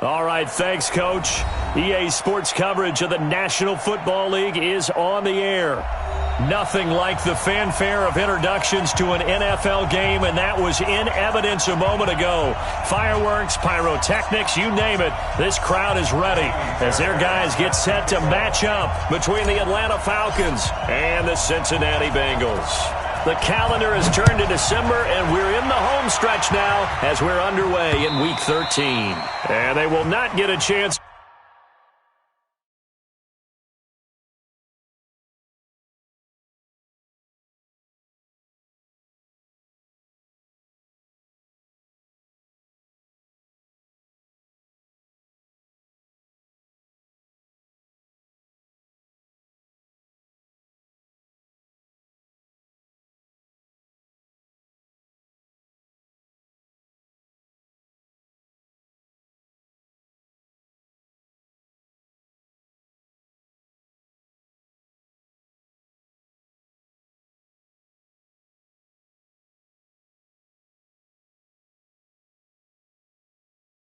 All right, thanks, Coach. EA Sports coverage of the National Football League is on the air. Nothing like the fanfare of introductions to an NFL game, and that was in evidence a moment ago. Fireworks, pyrotechnics, you name it, this crowd is ready as their guys get set to match up between the Atlanta Falcons and the Cincinnati Bengals. The calendar has turned to December, and we're in the home stretch now as we're underway in Week 13. And they will not get a chance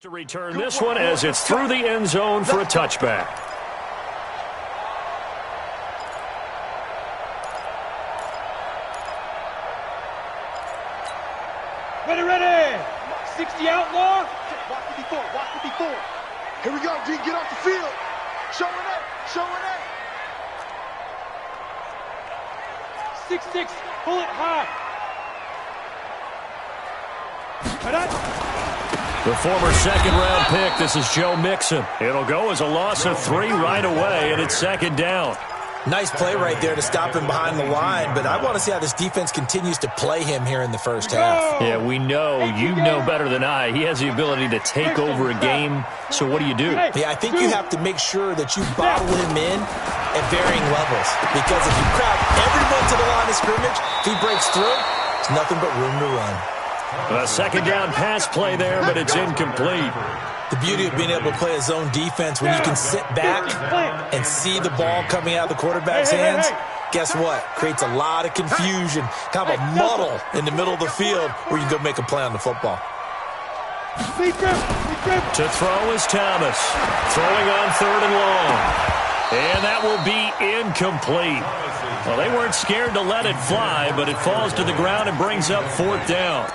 to return this one as it's through the end zone for a touchback. Ready. 60 outlaw. Watch the before. Here we go, G. Get off the field. Showing up. 6'6", pull it high. The former second-round pick, this is Joe Mixon. It'll go as a loss of 3 right away, and it's second down. Nice play right there to stop him behind the line, but I want to see how this defense continues to play him here in the first half. Yeah, we know, you know better than I, he has the ability to take over a game, so what do you do? Yeah, I think you have to make sure that you bottle him in at varying levels, because if you crowd everyone to the line of scrimmage, if he breaks through, there's nothing but room to run. A second down pass play there, but it's incomplete. The beauty of being able to play a zone defense when you can sit back and see the ball coming out of the quarterback's hands, guess what? Creates a lot of confusion, kind of a muddle in the middle of the field where you can go make a play on the football. To throw is Thomas. Throwing on 3rd and long. And that will be incomplete. Well, they weren't scared to let it fly, but it falls to the ground and brings up 4th down.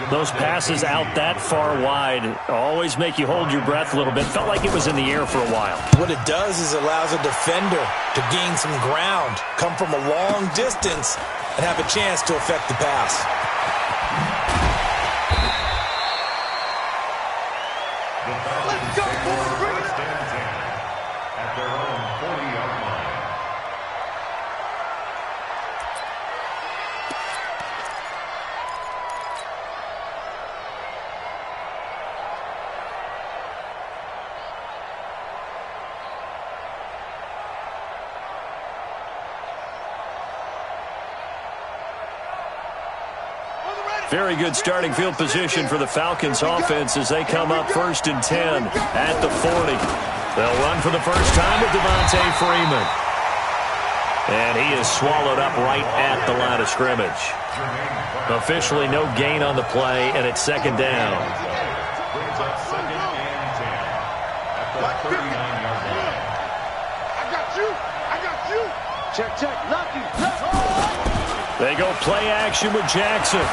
Those passes out that far wide always make you hold your breath a little bit. Felt like it was in the air for a while. What it does is allows a defender to gain some ground, come from a long distance, and have a chance to affect the pass. Let's go, boys. Bring it up. At their own 40-yard line. Very good starting field position for the Falcons offense as they come up 1st and 10 at the 40. They'll run for the first time with Devontae Freeman. And he is swallowed up right at the line of scrimmage. Officially no gain on the play, and it's second down. Brings up 2nd and 10 at the 39-yard line. I got you. Check. Lucky. They go play action with Jackson.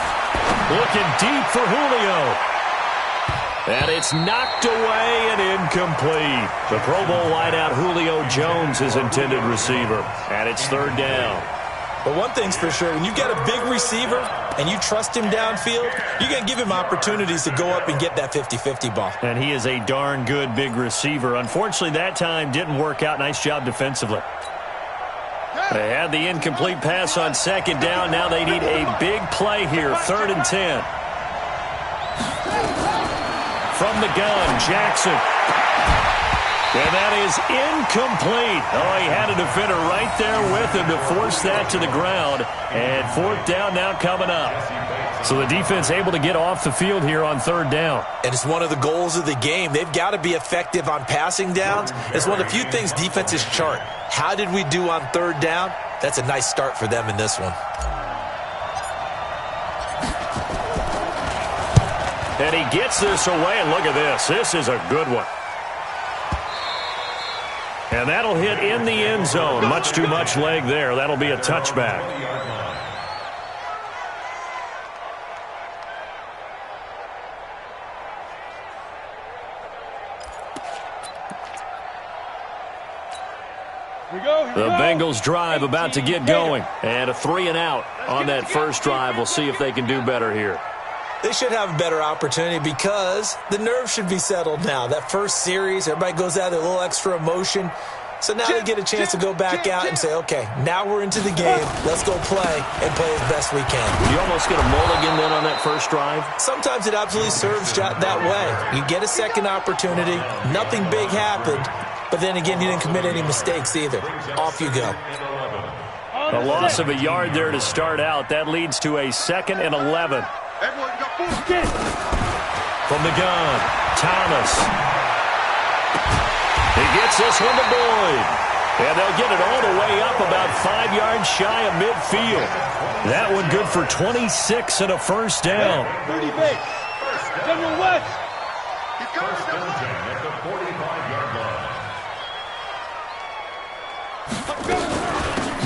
Looking deep for Julio. And it's knocked away and incomplete. The Pro Bowl wideout Julio Jones is intended receiver. And it's 3rd down. But one thing's for sure, when you've got a big receiver and you trust him downfield, you're going to give him opportunities to go up and get that 50-50 ball. And he is a darn good big receiver. Unfortunately, that time didn't work out. Nice job defensively. They had the incomplete pass on 2nd down. Now they need a big play here, 3rd and 10. From the gun, Jackson. And that is incomplete. Oh, he had a defender right there with him to force that to the ground. And 4th down now coming up. So the defense able to get off the field here on 3rd down. And it's one of the goals of the game. They've got to be effective on passing downs. It's one of the few things defenses chart. How did we do on 3rd down? That's a nice start for them in this one. And he gets this away, and look at this. This is a good one. And that'll hit in the end zone. Much too much leg there. That'll be a touchback. The Bengals drive about to get going. And a 3-and-out on that first drive. We'll see if they can do better here. They should have a better opportunity because the nerves should be settled now. That first series, everybody goes out with a little extra emotion. So now they get a chance to go back out and say, okay, now we're into the game. Let's go play and play as best we can. You almost get a mulligan then on that first drive? Sometimes it absolutely serves that way. You get a second opportunity. Nothing big happened. But then again, you didn't commit any mistakes either. Off you go. A loss of a yard there to start out. That leads to a 2nd and 11. From the gun, Thomas. He gets this one to Boyd. And they'll get it all the way up about 5 yards shy of midfield. That one good for 26 and a first down. 30 base. General West. First and 10 at the 45-yard line.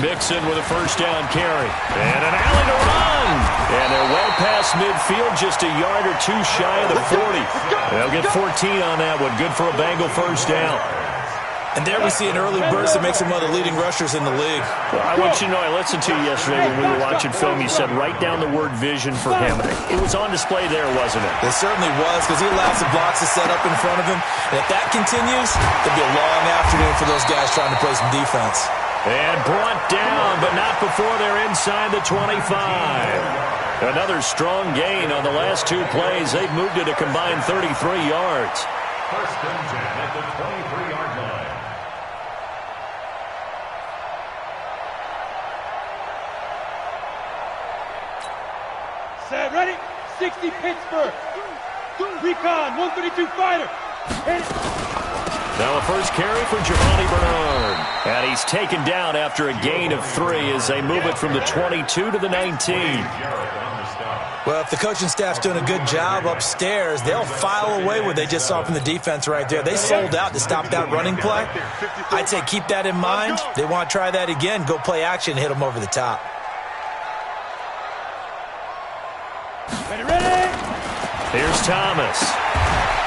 Mixon with a first down carry. And an alley to run. And they're well past midfield, just a yard or two shy of the 40. They'll get 14 on that one. Good for a Bengal first down. And there we see an early burst that makes him one of the leading rushers in the league. Well, I want you to know, I listened to you yesterday when we were watching film. You said write down the word vision for him. It was on display there, wasn't it? It certainly was, because he allows the blocks to set up in front of him. And if that continues, it'll be a long afternoon for those guys trying to play some defense. And brought down, but not before they're inside the 25. Another strong gain on the last two plays. They've moved it a combined 33 yards. First and 10 at the 23-yard line. Set, ready? 60 Pittsburgh. Recon, 132 fighter. Now a first carry for Giovanni Bernard. And he's taken down after a gain of 3 as they move it from the 22 to the 19. Well, if the coaching staff's doing a good job upstairs, they'll file away what they just saw from the defense right there. They sold out to stop that running play. I'd say keep that in mind. They want to try that again. Go play action, hit them over the top. Ready, ready. Here's Thomas.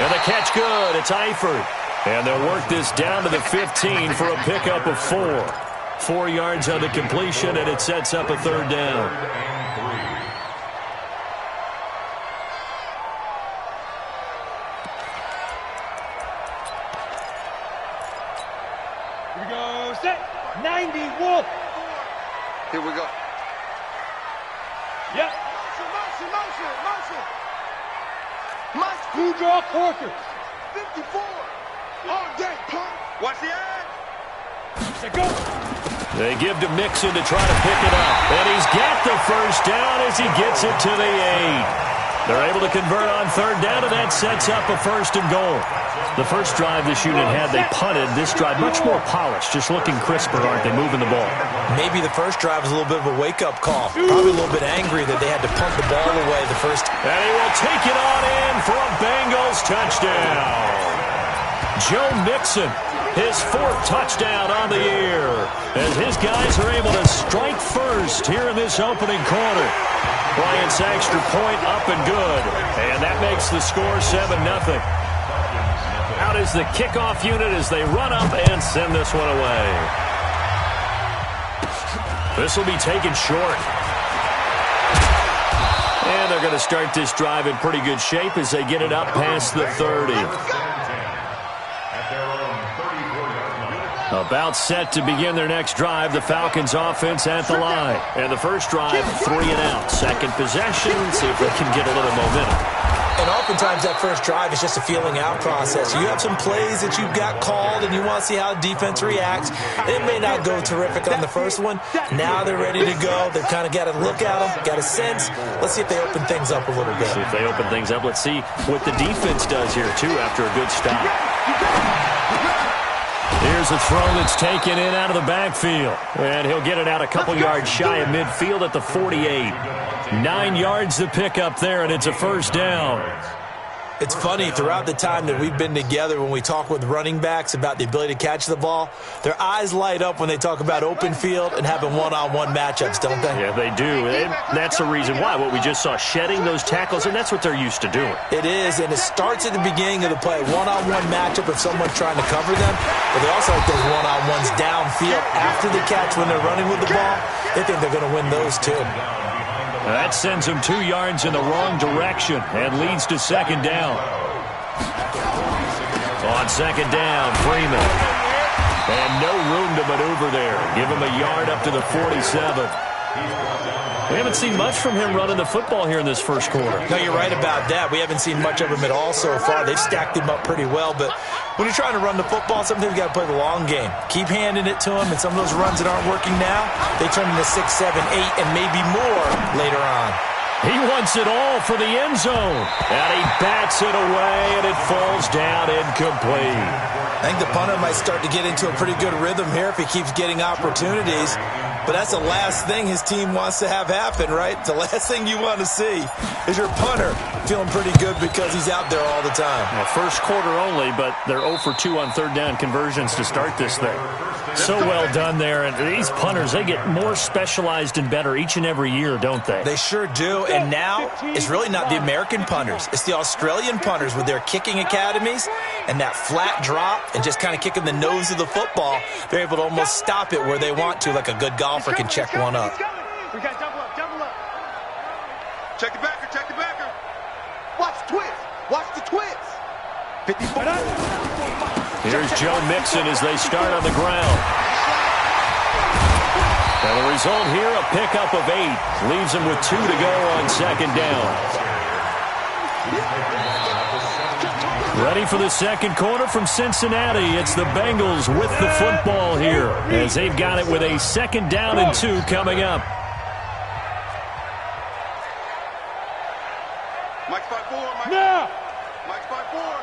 And the catch good. It's Eifert. And they'll work this down to the 15 for a pickup of 4. 4 yards on the completion, and it sets up a third down. Here we go. Set. 90 Wolf. Here we go. Yep. Motion. Blue draw Corker. 54. All day, punk. Watch the ad. Set, go. They give to Mixon to try to pick it up. And he's got the first down as he gets it to the 8. They're able to convert on third down, and that sets up a first and goal. The first drive this unit had, they punted. This drive, much more polished, just looking crisper, aren't they, moving the ball? Maybe the first drive was a little bit of a wake-up call. Probably a little bit angry that they had to punt the ball away the first. And he will take it on in for a Bengals touchdown. Joe Mixon, his 4th touchdown on the year, as his guys are able to strike first here in this opening quarter. Bryant's extra point up and good, and that makes the score 7-0. Out is the kickoff unit as they run up and send this one away. This will be taken short. And they're going to start this drive in pretty good shape as they get it up past the 30. About set to begin their next drive. The Falcons offense at the line. And the first drive, 3-and-out. Second possession, see if they can get a little momentum. And oftentimes that first drive is just a feeling out process. You have some plays that you've got called and you want to see how the defense reacts. It may not go terrific on the first one. Now they're ready to go. They've kind of got to look at them, got a sense. Let's see if they open things up a little bit. See if they open things up. Let's see what the defense does here, too, after a good stop. Here's a throw that's taken in out of the backfield. And he'll get it out a couple yards shy of midfield at the 48. 9 yards to pick up there, and it's a first down. It's funny, throughout the time that we've been together, when we talk with running backs about the ability to catch the ball, their eyes light up when they talk about open field and having one-on-one matchups, don't they? Yeah, they do. And that's the reason why. What we just saw, shedding those tackles, and that's what they're used to doing. It is, and it starts at the beginning of the play. One-on-one matchup if someone's trying to cover them, but they also like those one-on-ones downfield after the catch when they're running with the ball. They think they're going to win those too. That sends them 2 yards in the wrong direction and leads to second down. On second down, Freeman. And no room to maneuver there. Give him a yard up to the 47. We haven't seen much from him running the football here in this first quarter. No, you're right about that. We haven't seen much of him at all so far. They've stacked him up pretty well, but when you're trying to run the football, sometimes you got to play the long game. Keep handing it to him, and some of those runs that aren't working now, they turn into 6, 7, 8, and maybe more later on. He wants it all for the end zone. And he bats it away, and it falls down incomplete. I think the punter might start to get into a pretty good rhythm here if he keeps getting opportunities. But that's the last thing his team wants to have happen, right? The last thing you want to see is your punter feeling pretty good because he's out there all the time. Well, first quarter only, but they're 0 for 2 on third down conversions to start this thing. So well done there. And these punters, they get more specialized and better each and every year, don't they? They sure do. And now it's really not the American punters. It's the Australian punters with their kicking academies and that flat drop and just kind of kicking the nose of the football. They're able to almost stop it where they want to, like a good golfer can check one up. We got double up, double up. Check the backer, check the backer. Watch the twist. Watch the twist. 54. Here's Joe Mixon as they start on the ground. And the result here, a pickup of 8. Leaves them with 2 to go on second down. Ready for the second quarter from Cincinnati. It's the Bengals with the football here as they've got it with a second down and 2 coming up. Mike 5-4, Mike. Now. Mike 5-4.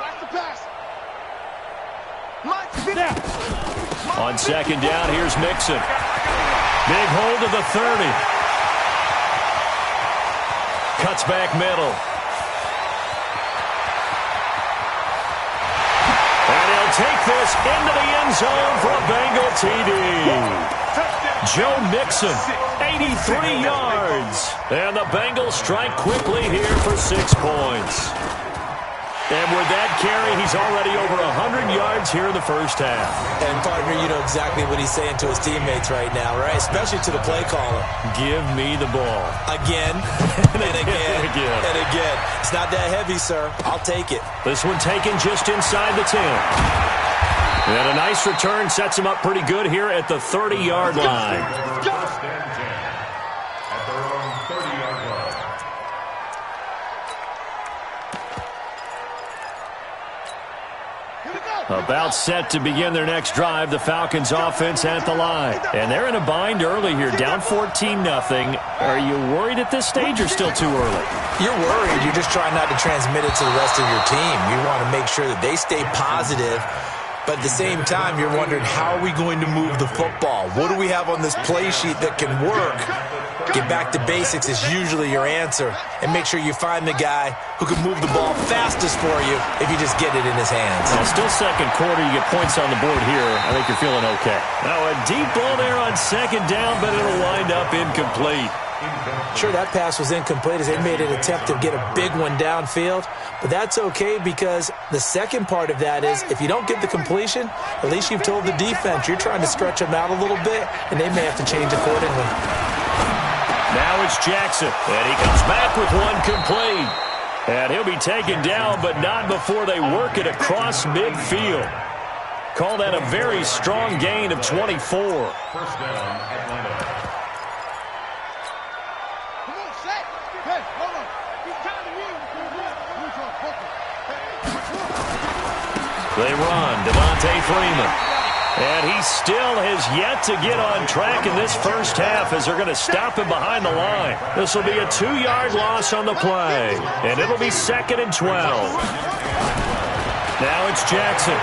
Watch the pass. Mike 50. Now. On second down, here's Mixon. Big hold of the 30. Cuts back middle. And he'll take this into the end zone for a Bengal TD. Joe Mixon, 83 yards. And the Bengals strike quickly here for 6 points. And with that carry, he's already over 100 yards here in the first half. And, partner, you know exactly what he's saying to his teammates right now, right? Especially to the play caller. Give me the ball. Again, and again, and again. It's not that heavy, sir. I'll take it. This one taken just inside the 10. And a nice return sets him up pretty good here at the 30-yard line. At their own 30-yard line. About set to begin their next drive, the Falcons offense at the line. And they're in a bind early here, down 14-0. Are you worried at this stage or still too early? You're worried. You're just trying not to transmit it to the rest of your team. You want to make sure that they stay positive. But at the same time, you're wondering, how are we going to move the football? What do we have on this play sheet that can work? Get back to basics is usually your answer. And make sure you find the guy who can move the ball fastest for you if you just get it in his hands. Well, still second quarter. You get points on the board here. I think you're feeling okay. Now a deep ball there on second down, but it'll wind up incomplete. Sure, that pass was incomplete as they made an attempt to get a big one downfield. But that's okay because the second part of that is if you don't get the completion, at least you've told the defense you're trying to stretch them out a little bit, and they may have to change accordingly. Now it's Jackson, and he comes back with one complete. And he'll be taken down, but not before they work it across midfield. Call that a very strong gain of 24. First down, Atlanta. Hey, hold on. He's trying to win. They run. Devontae Freeman. And he still has yet to get on track in this first half as they're going to stop him behind the line. This will be a 2-yard loss on the play. And it'll be 2nd and 12. Now it's Jackson.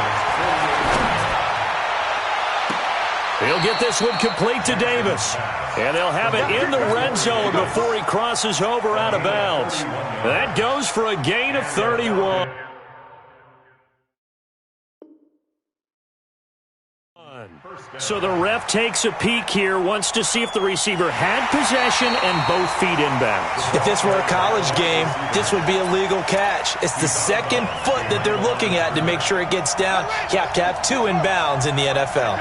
He'll get this one complete to Davis. And they'll have it in the red zone before he crosses over out of bounds. That goes for a gain of 31. So the ref takes a peek here, wants to see if the receiver had possession and both feet inbounds. If this were a college game, this would be a legal catch. It's the second foot that they're looking at to make sure it gets down. You have to have two inbounds in the NFL.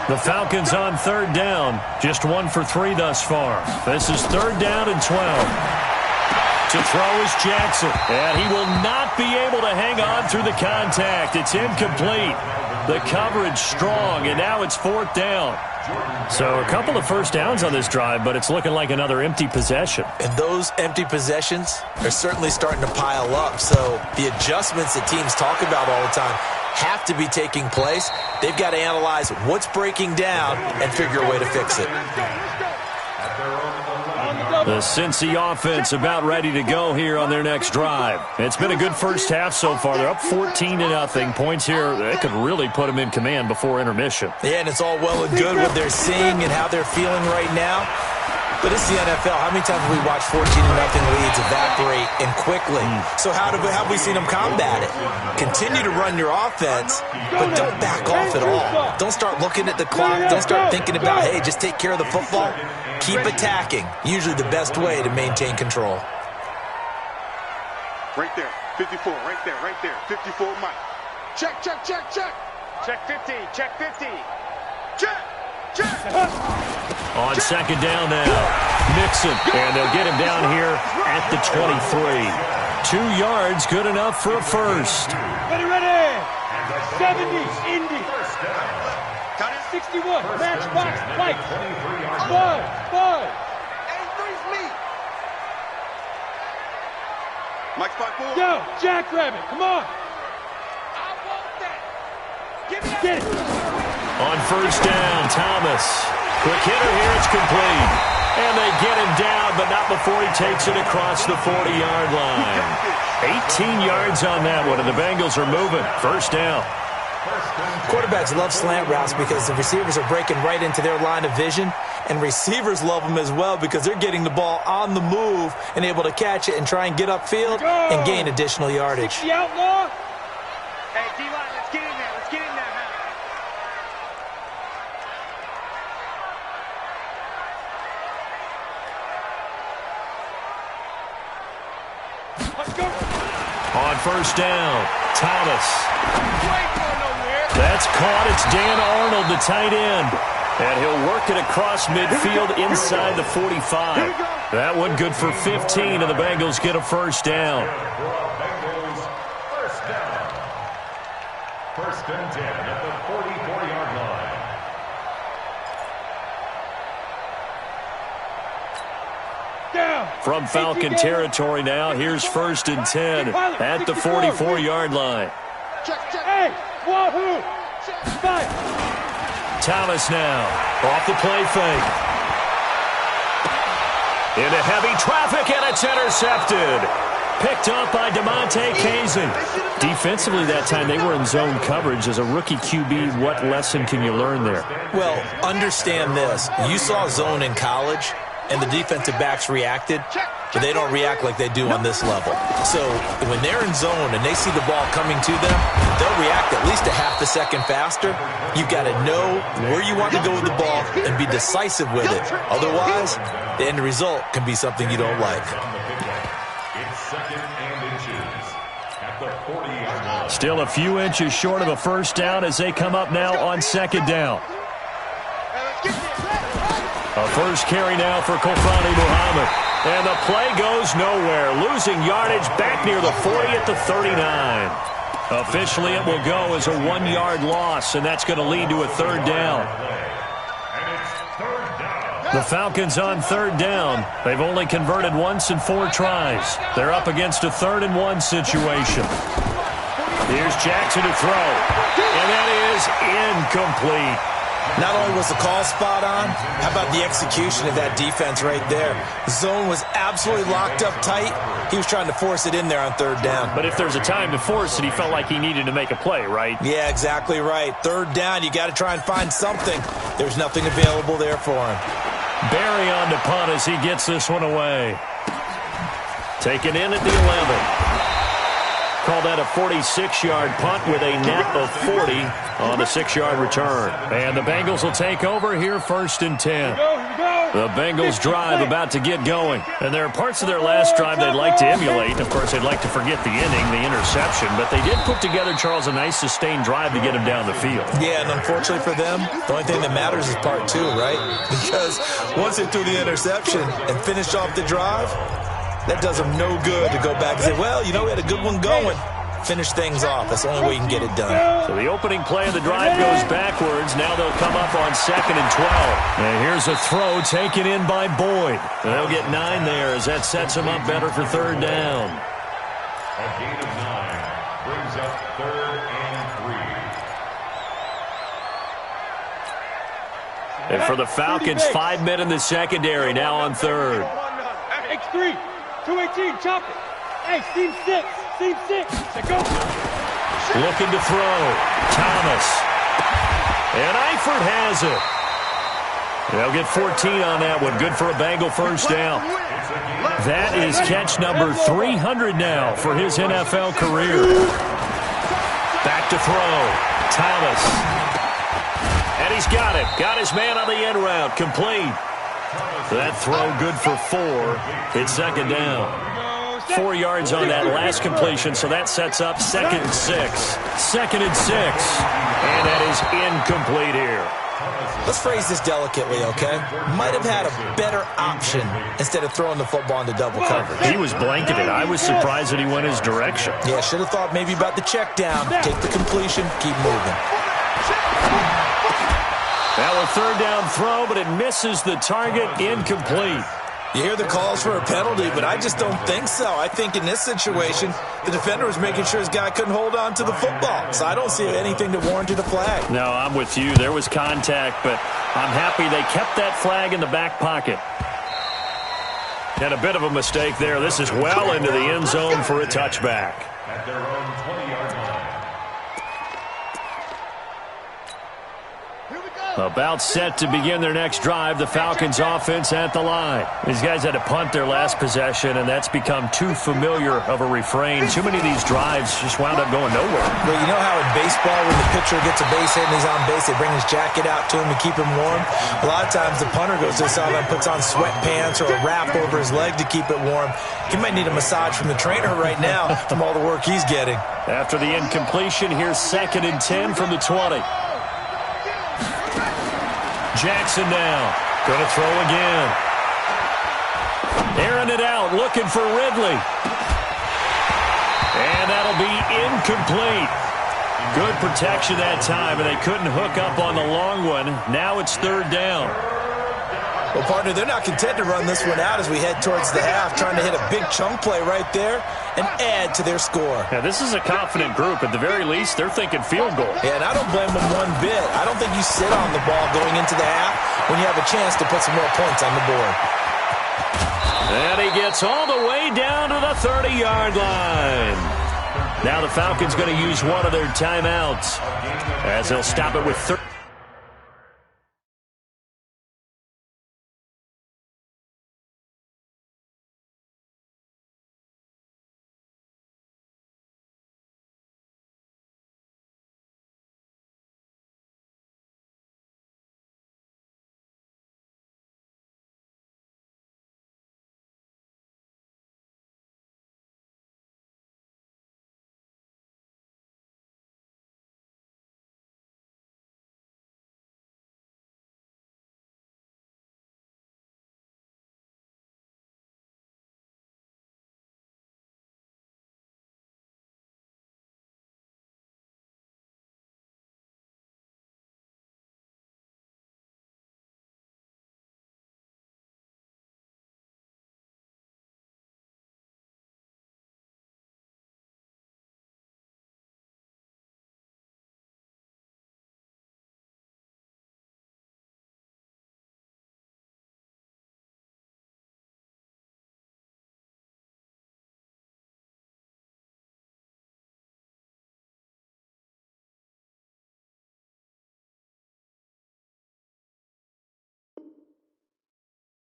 The Falcons on third down, just 1 for 3 thus far. This is third down and 12. To throw is Jackson, and he will not be able to hang on through the contact. It's incomplete. The coverage strong, and now it's fourth down. So a couple of first downs on this drive, but it's looking like another empty possession. And those empty possessions are certainly starting to pile up. So the adjustments that teams talk about all the time have to be taking place. They've got to analyze what's breaking down and figure a way to fix it. The Cincy offense about ready to go here on their next drive. It's been a good first half so far. They're up 14-0. Points here, they could really put them in command before intermission. Yeah, and it's all well and good what they're seeing and how they're feeling right now. But it's the NFL. How many times have we watched 14-0 leads evaporate and quickly? So how have we seen them combat it? Continue to run your offense, but don't back off at all. Don't start looking at the clock. Don't start thinking about, hey, just take care of the football. Keep attacking. Usually the best way to maintain control. Right there. 54. Right there. Right there. 54, Mike. Check, check, check, check. Check 50. Check 50. Check. Check. On second down now, Mixon, and they'll get him down here at the 23. 2 yards, good enough for a first. Ready, ready. 70, Indy. 61, matchbox, Mike. 5. And 3's me. Mike, spot 4. Go, Jackrabbit, come on. I want that. Give me that. Get it. On first down, Thomas. Quick hitter here, it's complete. And they get him down, but not before he takes it across the 40-yard line. 18 yards on that one, and the Bengals are moving. First down. Quarterbacks love slant routes because the receivers are breaking right into their line of vision, and receivers love them as well because they're getting the ball on the move and able to catch it and try and get upfield and gain additional yardage. The outlaw. Hey, D-line, let's get in there. Let's get in there, man. Let's go. On first down, Thomas. That's caught. It's Dan Arnold, the tight end. And he'll work it across midfield inside the 45. That one good for 15, and the Bengals get a first down. Bengals first down. First and 10 at the 44-yard line. Down. From Falcon territory now, here's first and 10 at the 44-yard line. Check, check. Hey, wahoo. 5. Thomas now, off the play fake. Into heavy traffic, and it's intercepted. Picked up by DeMonte Kazin. Defensively that time, they were in zone coverage. As a rookie QB, what lesson can you learn there? Well, understand this. You saw zone in college, and the defensive backs reacted, but they don't react like they do on this level. So when they're in zone and they see the ball coming to them, they'll react at least a half a second faster. You've got to know where you want to go with the ball and be decisive with it. Otherwise, the end result can be something you don't like. It's second and inches at the 40-yard line. Still a few inches short of a first down as they come up now on second down. A first carry now for Kofani Muhammad. And the play goes nowhere. Losing yardage back near the 40 at the 39. Officially, it will go as a 1-yard loss, and that's going to lead to a third down. And it's third down. The Falcons on third down. They've only converted once in 4 tries. They're up against a 3rd-and-1 situation. Here's Jackson to throw. And that is incomplete. Not only was the call spot on, how about the execution of that defense right there? The zone was absolutely locked up tight. He was trying to force it in there on third down. But if there's a time to force it, he felt like he needed to make a play, right? Yeah, exactly right. Third down, you got to try and find something. There's nothing available there for him. Barry on to punt as he gets this one away. Taken in at the 11. Call that a 46-yard punt with a net of 40 on the 6-yard return. And the Bengals will take over here, 1st and 10. The Bengals drive about to get going. And there are parts of their last drive they'd like to emulate. Of course, they'd like to forget the inning, the interception. But they did put together, Charles, a nice sustained drive to get him down the field. Yeah, and unfortunately for them, the only thing that matters is part 2, right? Because once they threw the interception and finished off the drive, that does them no good to go back and say, well, you know, we had a good one going. Finish things off. That's the only way you can get it done. So the opening play of the drive goes backwards. Now they'll come up on 2nd and 12. And here's a throw taken in by Boyd. They'll get 9 there as that sets them up better for 3rd down. A gain of 9 brings up 3rd and 3. And for the Falcons, 5 men in the secondary now on 3rd. X3, 218, chop it. Hey, seam 6, seam 6. Go. Looking to throw. Thomas. And Eifert has it. They'll get 14 on that one. Good for a Bengal 1st down. That is catch number 300 now for his NFL career. Back to throw. Thomas. And he's got it. Got his man on the end route. Complete. That throw good for 4. It's 2nd down. 4 yards on that last completion, so that sets up 2nd and 6. 2nd and 6. And that is incomplete here. Let's phrase this delicately, okay? Might have had a better option instead of throwing the football into double coverage. He was blanketed. I was surprised that he went his direction. Yeah, should have thought maybe about the check down, take the completion, keep moving. That was 3rd down throw, but it misses the target, incomplete. You hear the calls for a penalty, but I just don't think so. I think in this situation, the defender was making sure his guy couldn't hold on to the football. So I don't see anything to warrant a flag. No, I'm with you. There was contact, but I'm happy they kept that flag in the back pocket. And a bit of a mistake there. This is well into the end zone for a touchback. At their own 20-yard line. About set to begin their next drive, the Falcons offense at the line. These guys had to punt their last possession, and that's become too familiar of a refrain. Too many of these drives just wound up going nowhere. Well, you know how in baseball when the pitcher gets a base hit and he's on base, they bring his jacket out to him to keep him warm? A lot of times the punter goes to the sideline, puts on sweatpants or a wrap over his leg to keep it warm. He might need a massage from the trainer right now from all the work he's getting. After the incompletion, here's 2nd and 10 from the 20. Jackson now. Going to throw again. Airing it out, looking for Ridley. And that'll be incomplete. Good protection that time, and they couldn't hook up on the long one. Now it's 3rd down. Well, partner, they're not content to run this one out as we head towards the half, trying to hit a big chunk play right there and add to their score. Yeah, this is a confident group. At the very least, they're thinking field goal. Yeah, and I don't blame them one bit. I don't think you sit on the ball going into the half when you have a chance to put some more points on the board. And he gets all the way down to the 30-yard line. Now the Falcons going to use one of their timeouts as they'll stop it with 30.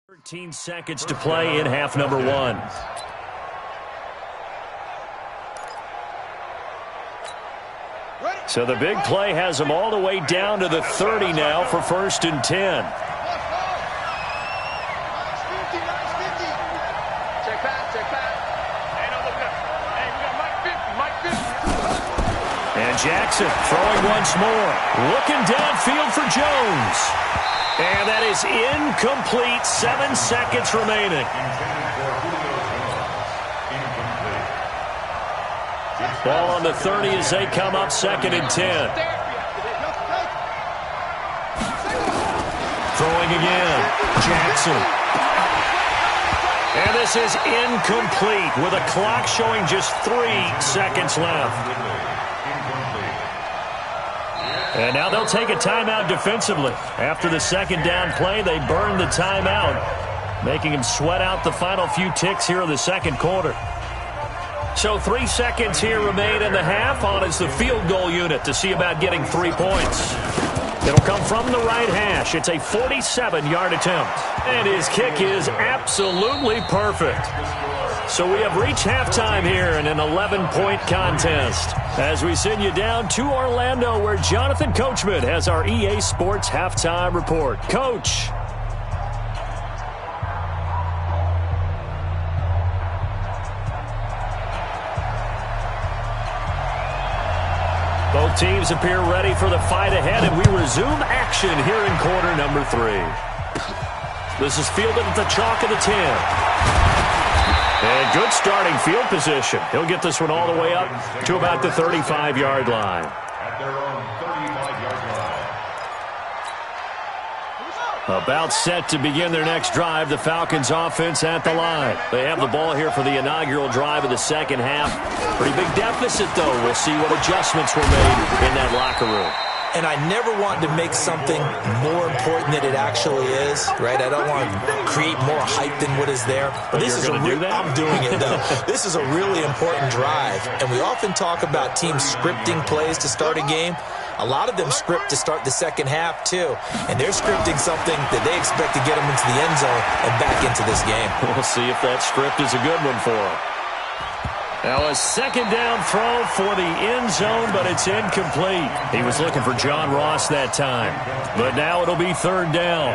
13 seconds to play in half number one. So the big play has them all the way down to the 30 now for 1st and 10. And Jackson throwing once more. Looking downfield for Jones. And that is incomplete. 7 seconds remaining. Ball on the 30 as they come up 2nd and 10. Throwing again. Jackson. And this is incomplete with a clock showing just 3 seconds left. And now they'll take a timeout defensively. After the 2nd down play, they burn the timeout, making them sweat out the final few ticks here in the 2nd quarter. So 3 seconds here remain in the half. On is the field goal unit to see about getting 3 points. It'll come from the right hash. It's a 47-yard attempt. And his kick is absolutely perfect. So we have reached halftime here in an 11-point contest as we send you down to Orlando where Jonathan Coachman has our EA Sports Halftime Report. Coach. Both teams appear ready for the fight ahead, and we resume action here in quarter number 3. This is fielded at the chalk of the 10. And good starting field position. He'll get this one all the way up to about the 35-yard line. At their own 35-yard line. About set to begin their next drive, the Falcons offense at the line. They have the ball here for the inaugural drive of the 2nd half. Pretty big deficit, though. We'll see what adjustments were made in that locker room. And I never want to make something more important than it actually is, right? I don't want to create more hype than what is there. But this is I'm doing it, though. This is a really important drive. And we often talk about teams scripting plays to start a game. A lot of them script to start the 2nd half, too. And they're scripting something that they expect to get them into the end zone and back into this game. We'll see if that script is a good one for them. Now a 2nd down throw for the end zone, but it's incomplete. He was looking for John Ross that time. But now it'll be 3rd down.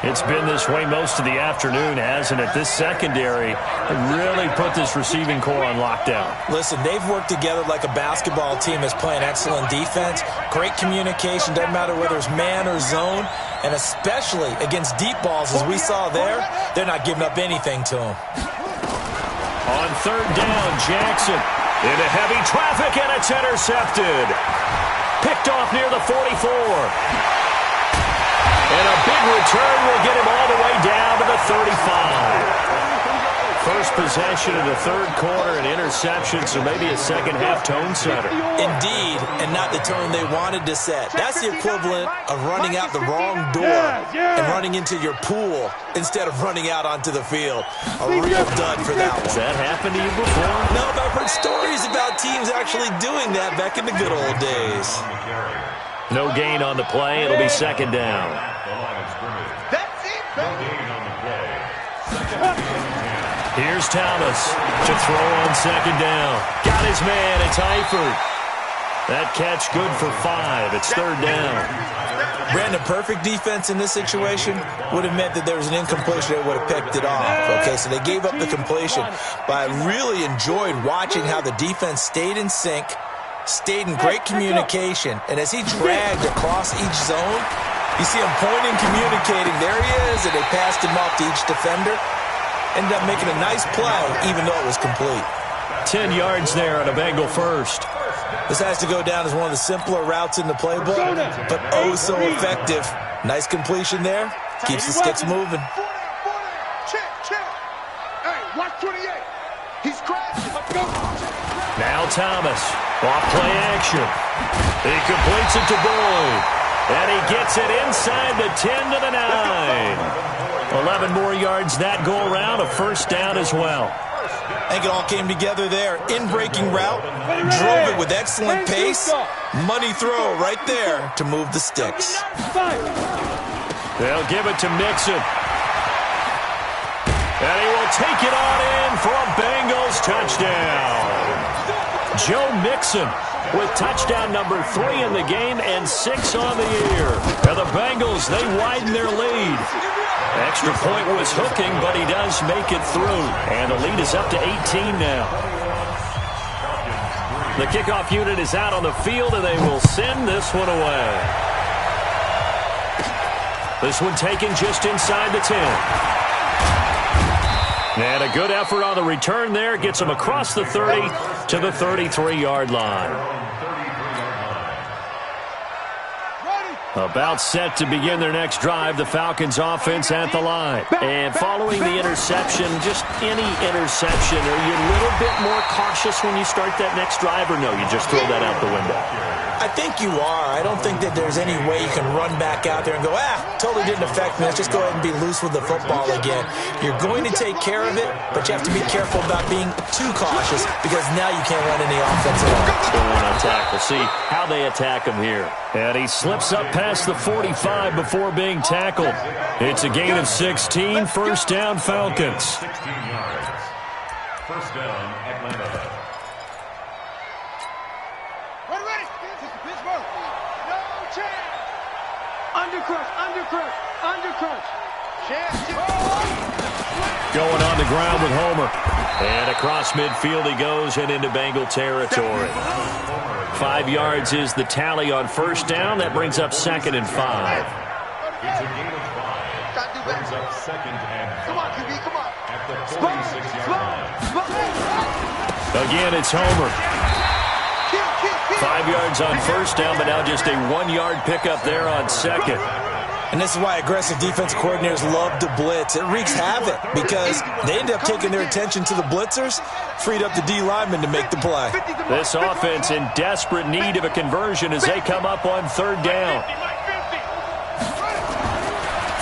It's been this way most of the afternoon, hasn't it? This secondary really put this receiving core on lockdown. Listen, they've worked together like a basketball team that's playing excellent defense. Great communication, doesn't matter whether it's man or zone. And especially against deep balls, as we saw there, they're not giving up anything to them. On 3rd down, Jackson into heavy traffic, and it's intercepted. Picked off near the 44. And a big return will get him all the way down to the 35. First possession of the 3rd quarter, an interception, so maybe a 2nd half tone setter. Indeed, and not the tone they wanted to set. That's the equivalent of running out the wrong door and running into your pool instead of running out onto the field. A real dud for that one. Has that happened to you before? No, but I've heard stories about teams actually doing that back in the good old days. No gain on the play. It'll be 2nd down. That's it, baby. Here's Thomas to throw on 2nd down. Got his man. It's Eifert. That catch good for 5. It's 3rd down. Brandon, perfect defense in this situation would have meant that there was an incompletion that would have picked it off. Okay, so they gave up the completion. But I really enjoyed watching how the defense stayed in sync, stayed in great communication, and as he dragged across each zone, you see him pointing, communicating. There he is, and they passed him off to each defender. Ended up making a nice play, even though it was complete. 10 yards there on a Bengal first. This has to go down as one of the simpler routes in the playbook, but oh so effective. Nice completion there. Keeps the sticks moving. Check. Hey, watch 28. He's crashing. Let's go. Now Thomas. Off play action. He completes it to Boyd. And he gets it inside the 10 to the 9. 11 more yards that go around. A 1st down as well. I think it all came together there. In-breaking route. Drove it with excellent pace. Money throw right there to move the sticks. They'll give it to Mixon. And he will take it on in for a Bengals touchdown. Joe Mixon with touchdown number 3 in the game and 6 on the year. And the Bengals, they widen their lead. Extra point was hooking, but he does make it through. And the lead is up to 18 now. The kickoff unit is out on the field, and they will send this one away. This one taken just inside the 10. And a good effort on the return there. Gets him across the 30 to the 33-yard line. About set to begin their next drive, the Falcons offense at the line. And following the interception, just any interception, are you a little bit more cautious when you start that next drive, or no, you just throw that out the window? I think you are. I don't think that there's any way you can run back out there and go, totally didn't affect me. Let's just go ahead and be loose with the football again. You're going to take care of it, but you have to be careful about being too cautious because now you can't run any offense at all. Still want to attack. We'll see how they attack him here. And he slips up past the 45 before being tackled. It's a gain of 16. First down, Falcons. 16 yards. First down, Atlanta. Undercrush. Going on the ground with Homer. And across midfield he goes and into Bengal territory. 5 yards is the tally on first down. That brings up 2nd and 5. It's a gain of 5. Brings up 2nd and 5. Come on, QB, come on. At the 46-yard line. Again, it's Homer. 5 yards on first down, but now just a 1-yard pickup there on second. And this is why aggressive defense coordinators love to blitz. It wreaks havoc because they end up taking their attention to the blitzers, freed up the D linemen to make the play. This offense in desperate need of a conversion as they come up on third down.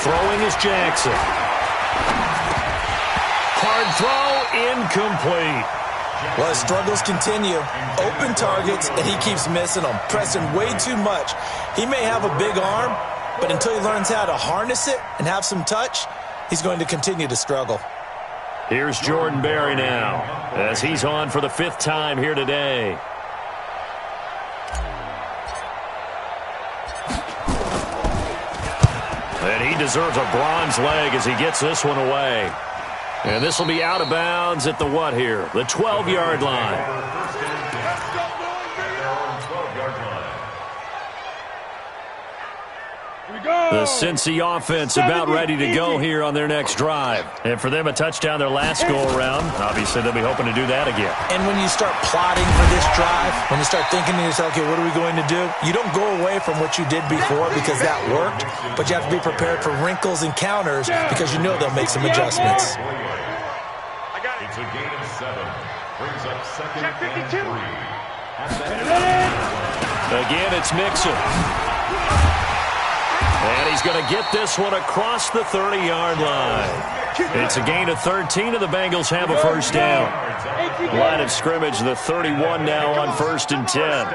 Throwing is Jackson. Hard throw, incomplete. Well, his struggles continue. Open targets, and he keeps missing them, pressing way too much. He may have a big arm, but until he learns how to harness it and have some touch, he's going to continue to struggle. Here's Jordan Berry now as he's on for the 5th time here today. And he deserves a bronze leg as he gets this one away. And this will be out of bounds at the what here? The 12-yard line. The Cincy offense about ready to go here on their next drive. And for them, a touchdown their last go-around. Obviously, they'll be hoping to do that again. And when you start plotting for this drive, when you start thinking to yourself, okay, what are we going to do? You don't go away from what you did before because that worked, but you have to be prepared for wrinkles and counters because you know they'll make some adjustments. It's a gain of 7. Brings up 2nd and 3. Again, it's Mixon. And he's going to get this one across the 30-yard line. It's a gain of 13, and the Bengals have a first down. Line of scrimmage, the 31 now on 1st and 10.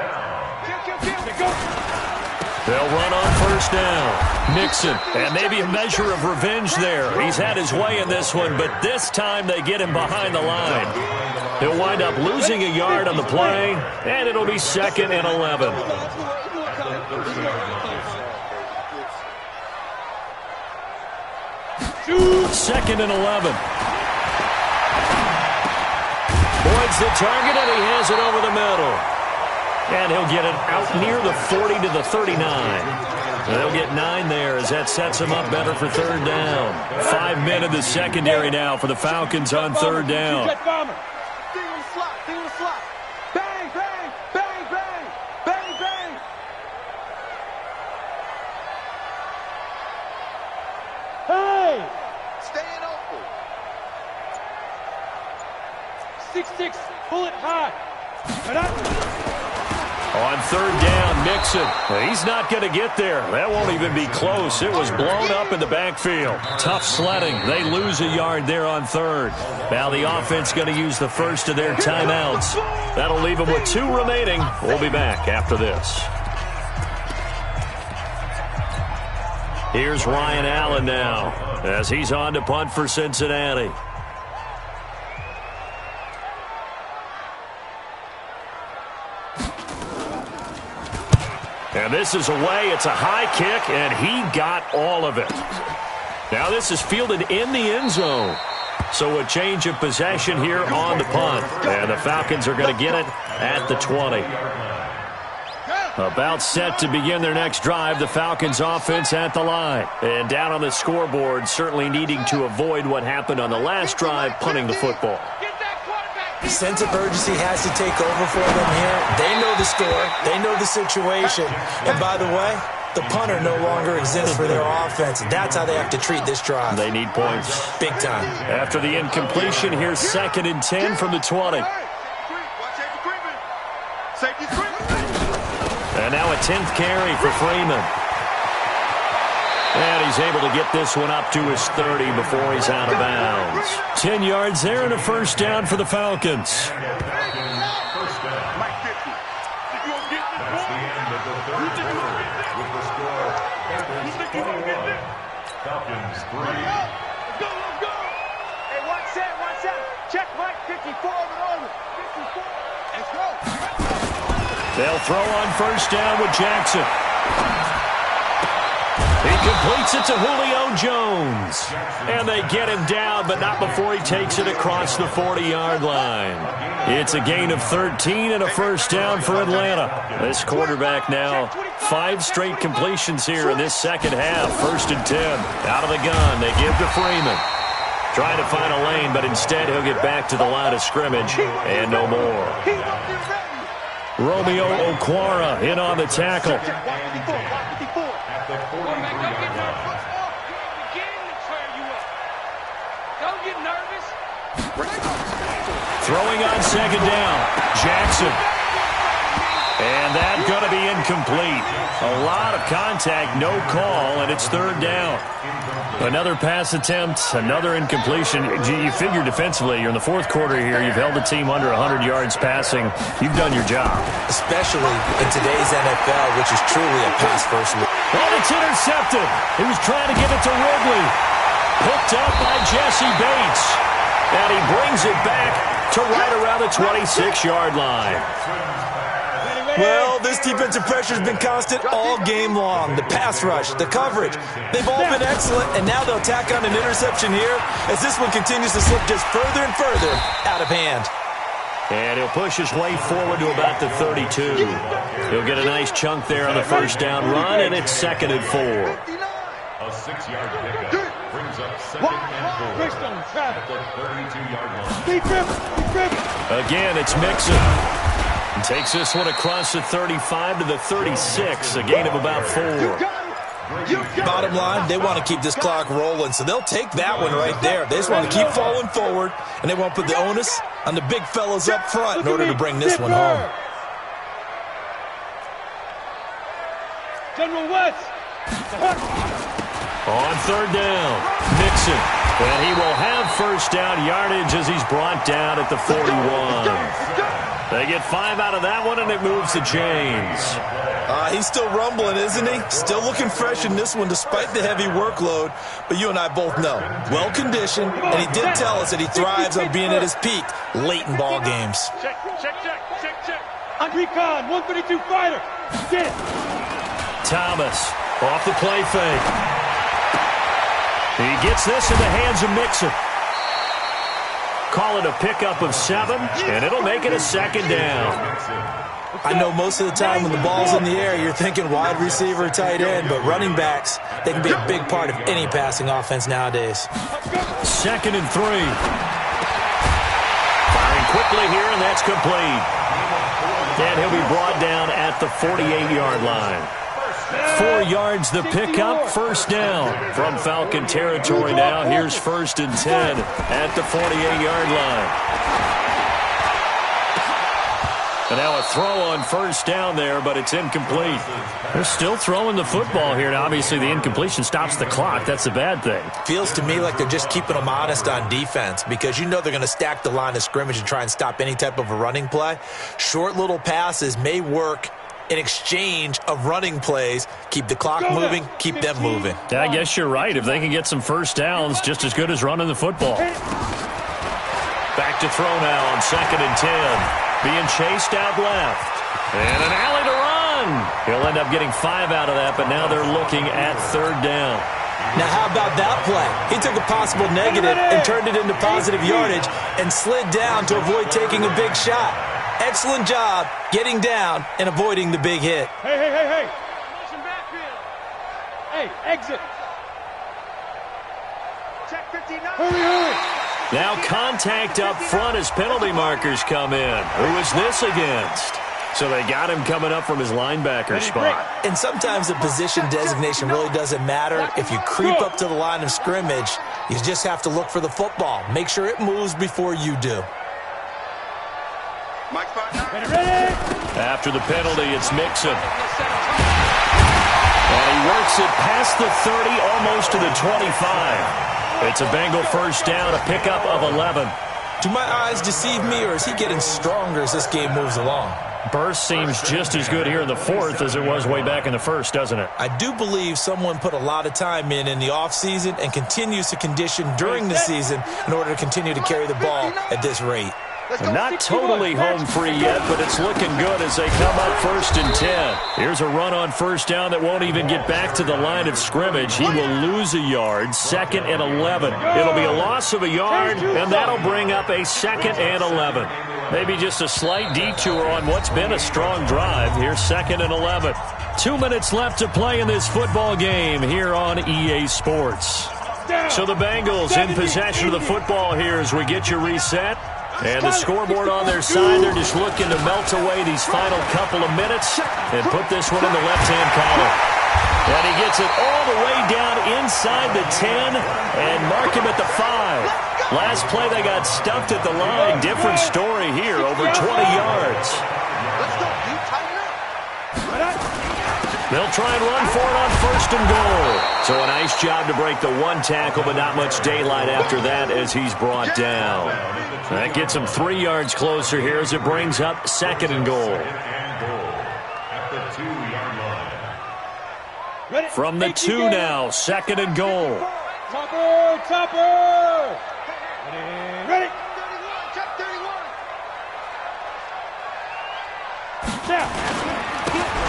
They'll run on first down. Nixon, and maybe a measure of revenge there. He's had his way in this one, but this time they get him behind the line. He'll wind up losing a yard on the play, and it'll be 2nd and 11. Second and 11. Boyd's the target, and he has it over the middle. And he'll get it out near the 40 to the 39. They'll get 9 there as that sets him up better for third down. 5 men in the secondary now for the Falcons on third down. Bang, bang, bang, bang, bang, bang. Hey! Staying open. 6-6, pull it high. On third down, Mixon. He's not going to get there. That won't even be close. It was blown up in the backfield. Tough sledding. They lose a yard there on third. Now the offense going to use the first of their timeouts. That'll leave them with 2 remaining. We'll be back after this. Here's Ryan Allen now as he's on to punt for Cincinnati. And this is away. It's a high kick, and he got all of it. Now this is fielded in the end zone. So a change of possession here on the punt. And the Falcons are going to get it at the 20. About set to begin their next drive, the Falcons offense at the line. And down on the scoreboard, certainly needing to avoid what happened on the last drive, punting the football. Sense of urgency has to take over for them here. They know the score. They know the situation. And by the way, the punter no longer exists for their offense. That's how they have to treat this drive. They need points. Big time. After the incompletion, here's 2nd and 10 from the 20. And now a 10th carry for Freeman. And he's able to get this one up to his 30 before he's out of bounds. 10 yards there and a first down for the Falcons. Falcons 3. Go. Hey, one set. Check Mike 54 over. 54. Let's go. They'll throw on first down with Jackson. He completes it to Julio Jones. And they get him down, but not before he takes it across the 40-yard line. It's a gain of 13 and a first down for Atlanta. This quarterback now 5 straight completions here in this second half. 1st and 10. Out of the gun, they give to Freeman. Trying to find a lane, but instead he'll get back to the line of scrimmage and no more. Romeo Okwara in on the tackle. Throwing on second down. Jackson. And that's going to be incomplete. A lot of contact, no call, and it's 3rd down. Another pass attempt, another incompletion. You figure defensively, you're in the 4th quarter here. You've held the team under 100 yards passing. You've done your job. Especially in today's NFL, which is truly a pass-first league. And it's intercepted. He was trying to give it to Ridley. Picked up by Jesse Bates. And he brings it back to right around the 26-yard line. Well, this defensive pressure has been constant all game long. The pass rush, the coverage, they've all been excellent, and now they'll tack on an interception here as this one continues to slip just further and further out of hand. And he'll push his way forward to about the 32. He'll get a nice chunk there on the first down run, and it's 2nd and 4. A 6-yard pickup brings up 2nd and 4 at the 32-yard line. Again, it's Mixon. And takes this one across the 35 to the 36, a gain of about 4. Bottom line, they want to keep this clock rolling, so they'll take that one right there. They just want to keep falling forward, and they won't put the onus on the big fellas up front in order to bring this one home. General West. On 3rd down, Mixon. And he will have first down yardage as he's brought down at the 41. They get 5 out of that one, and it moves the chains. He's still rumbling, isn't he? Still looking fresh in this one despite the heavy workload. But you and I both know, well-conditioned, and he did tell us that he thrives on being at his peak late in ball games. Check. Andre Khan, 132 fighter. Get. Thomas off the play fake. He gets this in the hands of Mixon. Call it a pickup of 7, and it'll make it a 2nd down. I know most of the time when the ball's in the air, you're thinking wide receiver, tight end, but running backs, they can be a big part of any passing offense nowadays. 2nd and 3. Firing quickly here, and that's complete. And he'll be brought down at the 48-yard line. 4 yards the pickup, first down from Falcon territory now. Here's 1st and 10 at the 48-yard line. And now a throw on first down there, but it's incomplete. They're still throwing the football here. Now, obviously, the incompletion stops the clock. That's a bad thing. Feels to me like they're just keeping them honest on defense because you know they're going to stack the line of scrimmage and try and stop any type of a running play. Short little passes may work in exchange of running plays. Keep the clock moving, keep them moving. Yeah, I guess you're right. If they can get some first downs, just as good as running the football. Back to throw now on 2nd and 10. Being chased out left. And an alley to run. run. He'll end up getting 5 out of that, but now they're looking at 3rd down. Now, how about that play? He took a possible negative and turned it into positive yardage and slid down to avoid taking a big shot. Excellent job getting down and avoiding the big hit. Hey. Motion backfield. Hey, exit. Check 59. Hurry. Now contact up front as penalty markers come in. Who is this against? So they got him coming up from his linebacker spot. And sometimes the position designation really doesn't matter. If you creep up to the line of scrimmage, you just have to look for the football. Make sure it moves before you do. Ready. After the penalty, it's Mixon. And he works it past the 30, almost to the 25. It's a Bengal first down, a pickup of 11. Do my eyes deceive me, or is he getting stronger as this game moves along? Burst seems just as good here in the 4th as it was way back in the 1st, doesn't it? I do believe someone put a lot of time in the offseason and continues to condition during the season in order to continue to carry the ball at this rate. Not totally home free yet, but it's looking good as they come up 1st and 10. Here's a run on 1st down that won't even get back to the line of scrimmage. He will lose a yard, 2nd and 11. It'll be a loss of a yard, and that'll bring up a 2nd and 11. Maybe just a slight detour on what's been a strong drive. Here's 2nd and 11. 2 minutes left to play in this football game here on EA Sports. So the Bengals in possession of the football here as we get you reset. And the scoreboard on their side, they're just looking to melt away these final couple of minutes and put this one in the left-hand column. And he gets it all the way down inside the 10 and mark him at the 5. Last play, they got stuffed at the line. Different story here, over 20 yards. They'll try and run for it on 1st and goal. So a nice job to break the 1 tackle, but not much daylight after that as he's brought down. That gets him 3 yards closer here as it brings up 2nd and goal. From the 2 now, 2nd and goal. Topper. Ready. Check 31.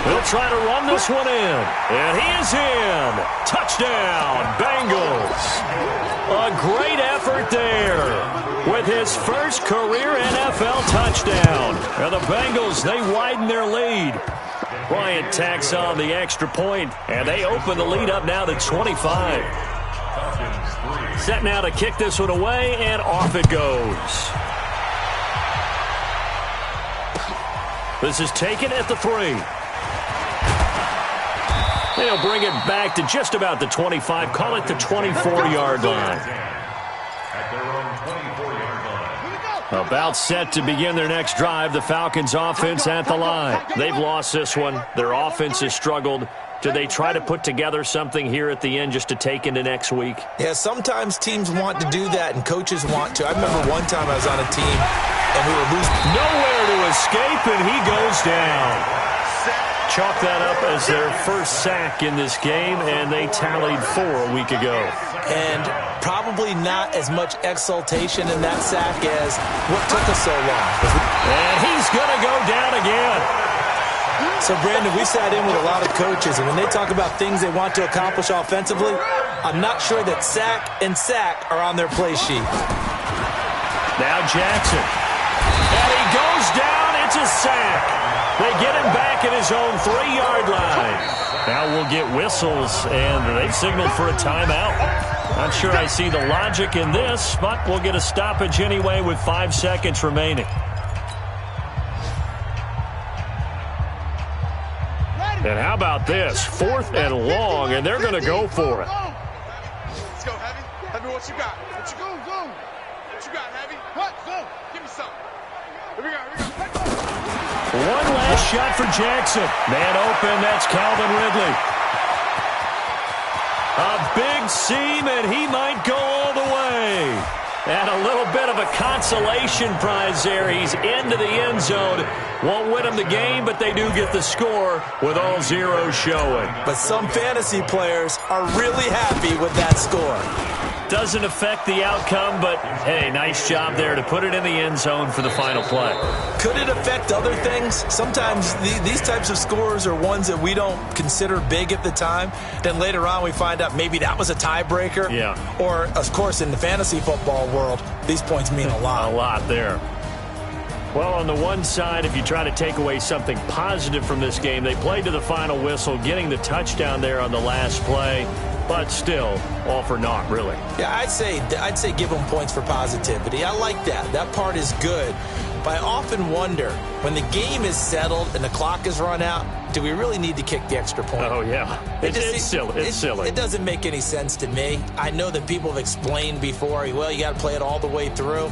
He'll try to run this one in. And he is in. Touchdown, Bengals. A great effort there with his first career NFL touchdown. And the Bengals, they widen their lead. Bryant tacks on the extra point, and they open the lead up now to 25. Set now to kick this one away, and off it goes. This is taken at the 3. They'll bring it back to just about the 25. Call it the 24-yard line. About set to begin their next drive. The Falcons offense at the line. They've lost this one. Their offense has struggled. Do they try to put together something here at the end just to take into next week? Yeah, sometimes teams want to do that and coaches want to. I remember one time I was on a team and we were losing. Nowhere to escape, and he goes down. Chalk that up as their first sack in this game, and they tallied 4 a week ago. And probably not as much exultation in that sack as what took us so long. And he's going to go down again. So, Brandon, we sat in with a lot of coaches, and when they talk about things they want to accomplish offensively, I'm not sure that sack and sack are on their play sheet. Now Jackson. And he goes down. It's a sack. They get him back at his own 3-yard line. Now we'll get whistles, and they've signaled for a timeout. Not sure I see the logic in this, but we'll get a stoppage anyway with 5 seconds remaining. And how about this? 4th and long, and they're going to go for it. Let's go, Heavy. Heavy, what you got? What you go? What you got, Heavy? What? Go. Give me something. Here we go. One last shot for Jackson. Man open, that's Calvin Ridley. A big seam, and he might go all the way. And a little bit of a consolation prize there. He's into the end zone. Won't win them the game, but they do get the score with all zeros showing. But some fantasy players are really happy with that score. Doesn't affect the outcome, but, hey, nice job there to put it in the end zone for the final play. Could it affect other things? Sometimes these types of scores are ones that we don't consider big at the time. Then later on we find out maybe that was a tiebreaker. Yeah. Or, of course, in the fantasy football world, these points mean a lot. A lot there. Well, on the one side, if you try to take away something positive from this game, they played to the final whistle, getting the touchdown there on the last play, but still, all for naught, really. Yeah, I'd say give them points for positivity. I like that. That part is good. But I often wonder, when the game is settled and the clock is run out, do we really need to kick the extra point? Oh, yeah. It's silly. It's silly. It doesn't make any sense to me. I know that people have explained before, well, you got to play it all the way through.